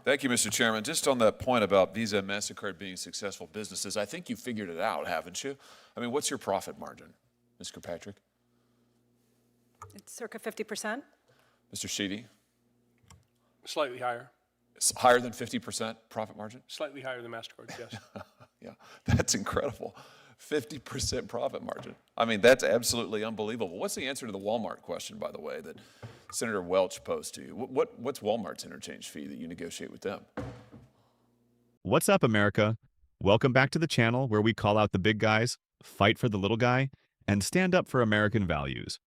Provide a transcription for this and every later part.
Thank you, Mr. Chairman. Just on that point about Visa and Mastercard being successful businesses, I think you figured it out, haven't you? I mean, what's your profit margin, Mr. Kirkpatrick? It's circa 50%. Mr. Sheedy? Slightly higher. It's higher than 50% profit margin? Slightly higher than MasterCard, yes. Yeah, that's incredible. 50% profit margin. I mean, that's absolutely unbelievable. What's the answer to the Walmart question, by the way, that Senator Welch posed to you? What's Walmart's interchange fee that you negotiate with them? What's up, America? Welcome back to the channel where we call out the big guys, fight for the little guy, and stand up for American values.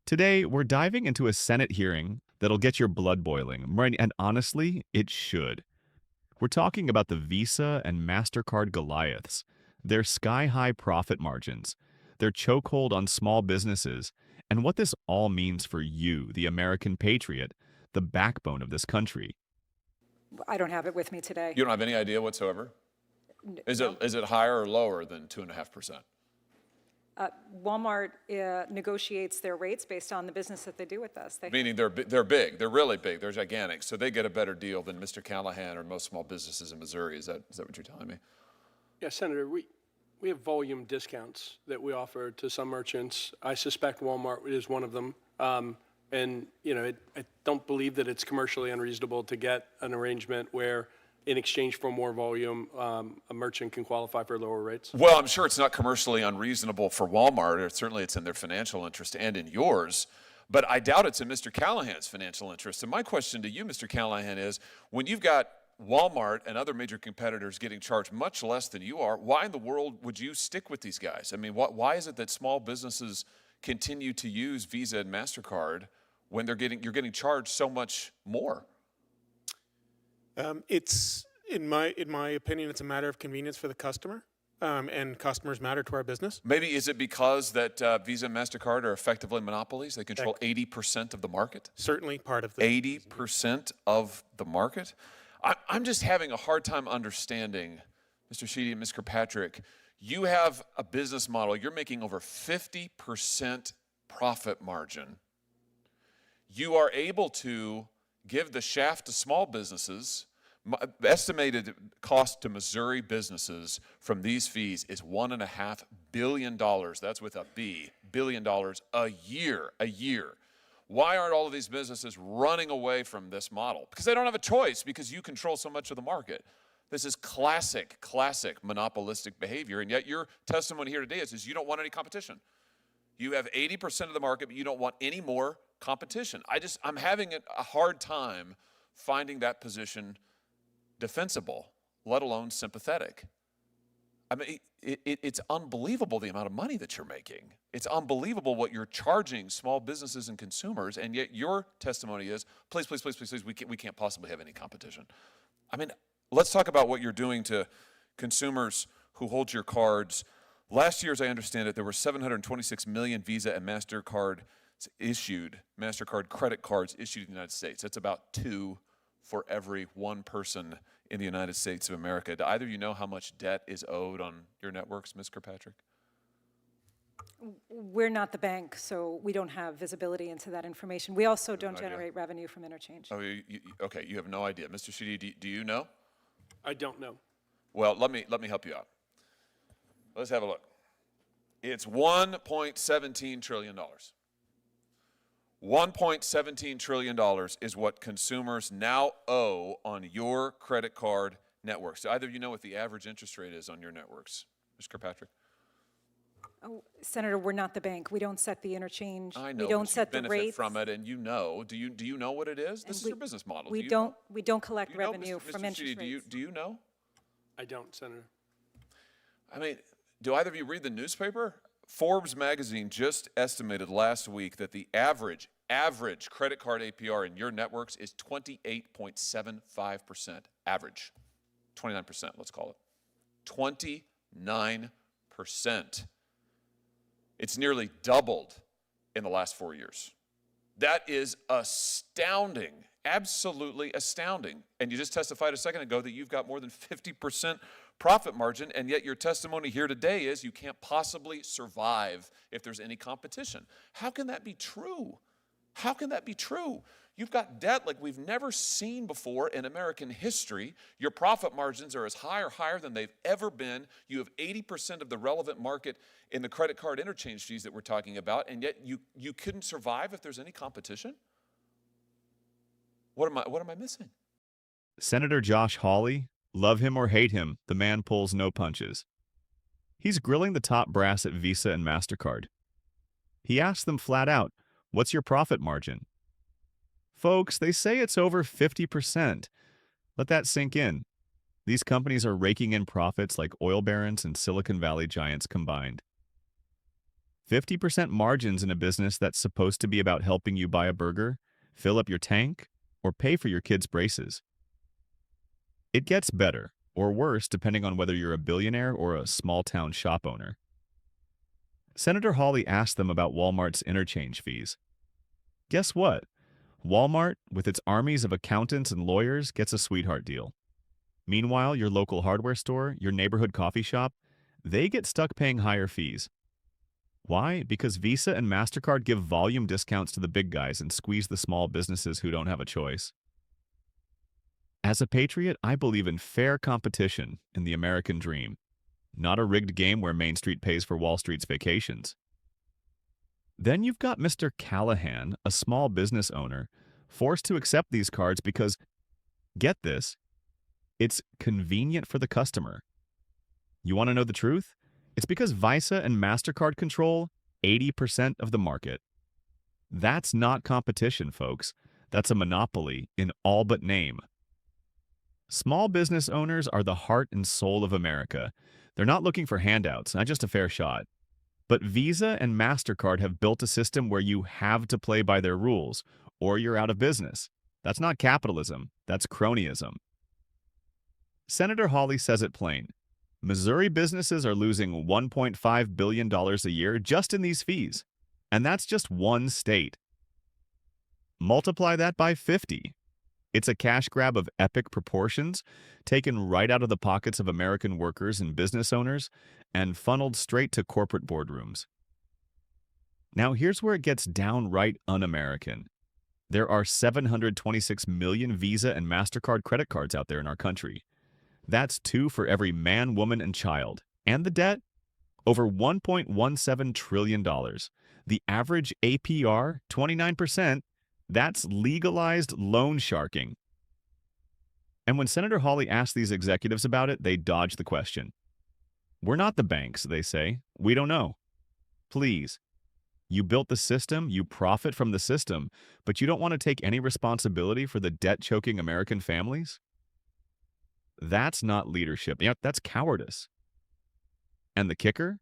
Today, we're diving into a Senate hearing that'll get your blood boiling, and honestly, it should. We're talking about the Visa and Mastercard Goliaths, their sky-high profit margins, their chokehold on small businesses, and what this all means for you, the American patriot, the backbone of this country. I don't have it with me today. You don't have any idea whatsoever? Is it higher or lower than 2.5%? Walmart negotiates their rates based on the business that they do with us. Meaning they're big, they're really big, they're gigantic, so they get a better deal than Mr. Callahan or most small businesses in Missouri. Is that what you're telling me? Yeah, Senator, we have volume discounts that we offer to some merchants. I suspect Walmart is one of them. And, you know, I don't believe that it's commercially unreasonable to get an arrangement where in exchange for more volume, a merchant can qualify for lower rates? Well, I'm sure it's not commercially unreasonable for Walmart, or certainly it's in their financial interest and in yours, but I doubt it's in Mr. Callahan's financial interest. And my question to you, Mr. Callahan, is when you've got Walmart and other major competitors getting charged much less than you are, why in the world would you stick with these guys? I mean, why is it that small businesses continue to use Visa and MasterCard when you're getting charged so much more? It's in my opinion, it's a matter of convenience for the customer, and customers matter to our business. Maybe is it because that Visa and MasterCard are effectively monopolies? They control 80% of the market? Certainly part of the 80% of the market? I'm just having a hard time understanding, Mr. Sheedy and Ms. Kirkpatrick, you have a business model, you're making over 50% profit margin. You are able to give the shaft to small businesses. Estimated cost to Missouri businesses from these fees is $1.5 billion. That's with a B, billion dollars a year. Why aren't all of these businesses running away from this model? Because they don't have a choice, because you control so much of the market. This is classic monopolistic behavior, and yet your testimony here today is you don't want any competition. You have 80% of the market, but you don't want any more competition. I'm having a hard time finding that position defensible, let alone sympathetic. I mean, it's unbelievable the amount of money that you're making. It's unbelievable what you're charging small businesses and consumers, and yet your testimony is, please, we can't possibly have any competition. I mean, let's talk about what you're doing to consumers who hold your cards. Last year, as I understand it, there were 726 million Visa and MasterCard credit cards issued in the United States. That's about 2 for every 1 person in the United States of America. Do either of you know how much debt is owed on your networks, Ms. Kirkpatrick? We're not the bank, so we don't have visibility into that information. We also don't generate revenue from interchange. Oh, okay, you have no idea. Mr. Sheedy, do you know? I don't know. Well, let me help you out. Let's have a look. It's $1.17 trillion. $1.17 trillion is what consumers now owe on your credit card networks. Do either of you know what the average interest rate is on your networks? Ms. Kirkpatrick? Oh, Senator, we're not the bank. We don't set the interchange. I know, we don't set the benefit rates from it, and you know. Do you know what it is? This is your business model. We don't collect revenue from interest rates. Do you know? I don't, Senator. I mean, do either of you read the newspaper? Forbes magazine just estimated last week that the average credit card APR in your networks is 28.75%. Average. 29%, let's call it. 29%. It's nearly doubled in the last 4 years. That is astounding, absolutely astounding. And you just testified a second ago that you've got more than 50% profit margin, and yet your testimony here today is you can't possibly survive if there's any competition. How can that be true? How can that be true? You've got debt like we've never seen before in American history. Your profit margins are as high or higher than they've ever been. You have 80% of the relevant market in the credit card interchange fees that we're talking about, and yet you couldn't survive if there's any competition? What am I missing? Senator Josh Hawley, love him or hate him, the man pulls no punches. He's grilling the top brass at Visa and Mastercard. He asks them flat out, "What's your profit margin?" Folks, they say it's over 50%. Let that sink in. These companies are raking in profits like oil barons and Silicon Valley giants combined. 50% margins in a business that's supposed to be about helping you buy a burger, fill up your tank, or pay for your kids' braces. It gets better, or worse, depending on whether you're a billionaire or a small-town shop owner. Senator Hawley asked them about Walmart's interchange fees. Guess what? Walmart, with its armies of accountants and lawyers, gets a sweetheart deal. Meanwhile, your local hardware store, your neighborhood coffee shop, they get stuck paying higher fees. Why? Because Visa and Mastercard give volume discounts to the big guys and squeeze the small businesses who don't have a choice. As a patriot, I believe in fair competition in the American dream, not a rigged game where Main Street pays for Wall Street's vacations. Then you've got Mr. Callahan, a small business owner, forced to accept these cards because, get this, it's convenient for the customer. You want to know the truth? It's because Visa and Mastercard control 80% of the market. That's not competition, folks. That's a monopoly in all but name. Small business owners are the heart and soul of America. They're not looking for handouts, not just a fair shot. But Visa and Mastercard have built a system where you have to play by their rules, or you're out of business. That's not capitalism, that's cronyism. Senator Hawley says it plain. Missouri businesses are losing $1.5 billion a year just in these fees. And that's just one state. Multiply that by 50. It's a cash grab of epic proportions, taken right out of the pockets of American workers and business owners, and funneled straight to corporate boardrooms. Now here's where it gets downright un-American. There are 726 million Visa and Mastercard credit cards out there in our country. That's 2 for every man, woman, and child. And the debt? Over $1.17 trillion. The average APR, 29%. That's legalized loan sharking. And when Senator Hawley asked these executives about it, they dodged the question. We're not the banks, they say. We don't know. Please. You built the system, you profit from the system, but you don't want to take any responsibility for the debt-choking American families? That's not leadership. That's cowardice. And the kicker?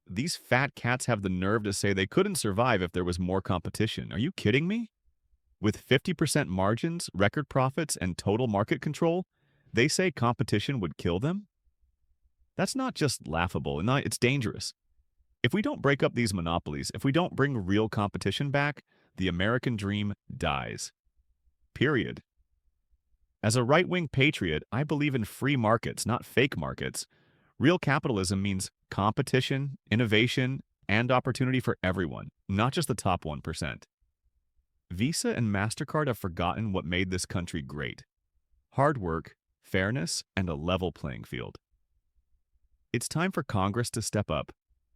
These fat cats have the nerve to say they couldn't survive if there was more competition. Are you kidding me? With 50% margins, record profits, and total market control, they say competition would kill them? That's not just laughable, it's dangerous. If we don't break up these monopolies, if we don't bring real competition back, the American dream dies. Period. As a right-wing patriot, I believe in free markets, not fake markets. Real capitalism means competition, innovation, and opportunity for everyone, not just the top 1%. Visa and Mastercard have forgotten what made this country great. Hard work, fairness, and a level playing field. It's time for Congress to step up.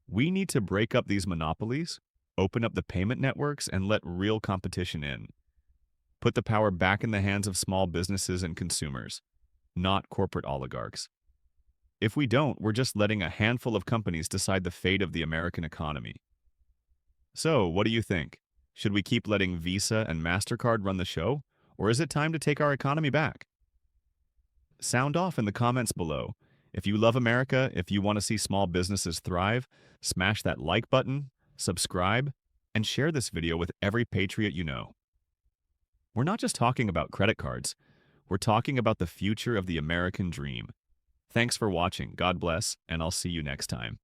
We need to break up these monopolies, open up the payment networks, and let real competition in. Put the power back in the hands of small businesses and consumers, not corporate oligarchs. If we don't, we're just letting a handful of companies decide the fate of the American economy. So, what do you think? Should we keep letting Visa and Mastercard run the show, or is it time to take our economy back? Sound off in the comments below. If you love America, if you want to see small businesses thrive, smash that like button, subscribe, and share this video with every patriot you know. We're not just talking about credit cards. We're talking about the future of the American dream. Thanks for watching. God bless, and I'll see you next time.